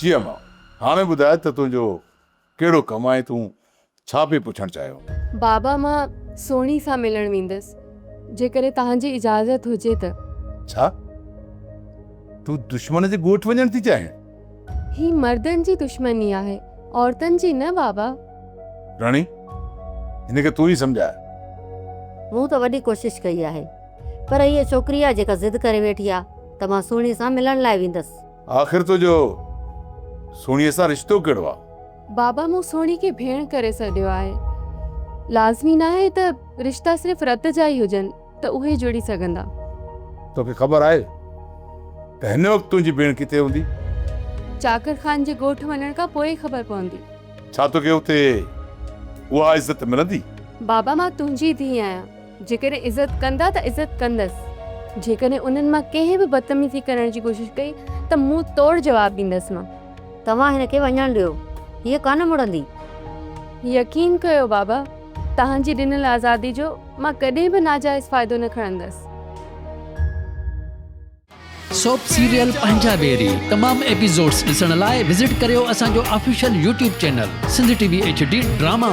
जी अम्मा, हाणे ॿुधाए त तुंहिंजो कहिड़ो कमु आहे, तूं छा पई पुछणु चाहियो? बाबा मां सोणी सां मिलण वेंदसि, जेकॾहिं तव्हांजी इजाज़त हुजे त। छा तूं दुश्मन जे ॻोठ वञण थी चाहीं? ही मर्दनि जी दुश्मनी आहे, औरतनि जी न बाबा। राणी, हिनखे तूं ई सम्झाए। मूं त वॾी कोशिश कई आहे, पर हीअ छोकिरी आहे जेका ज़िद करे वेठी आहे त मां सुहिणी सां मिलण लाइ वेंदसि। आख़िर तुंहिंजो सोणीअ सां रिश्तो कहिड़ो आहे? बाबा मूं सोणी खे भेण करे छॾियो आहे। लाज़मी न आहे त रिश्ता सिर्फ़ु रत जा ई हुजनि त उहे जुड़ी सघंदा। तोखे ख़बर आहे त हिन वक़्तु तुंहिंजी भेण किथे हूंदी? चाकर ख़ान जे ॻोठ वञण खां पोइ ख़बर पवंदी। छा तोखे उते उहा इज़त मिलंदी? बाबा मां तुंहिंजी धीउ आहियां, जेकॾहिं इज़त कंदा त इज़त कंदसि। जेकॾहिं उन्हनि मां कंहिं बि बदतमीज़ी करण जी कोशिश कई त मुंहुं तोड़ जवाबु ॾींदसि मां। तव्हां हिनखे वञण ॾियो, हीअ कान मुड़ंदी। यकीन कयो बाबा, तव्हांजी ॾिनल आज़ादी जो मां कॾहिं बि नाजाइज़ फ़ाइदो न खणंदसि। सोप सीरियल पंजाबेरी तमाम एपिसोड्स ॾिसण लाइ विज़िट करियो असांजो official YouTube channel Sindh TV HD drama.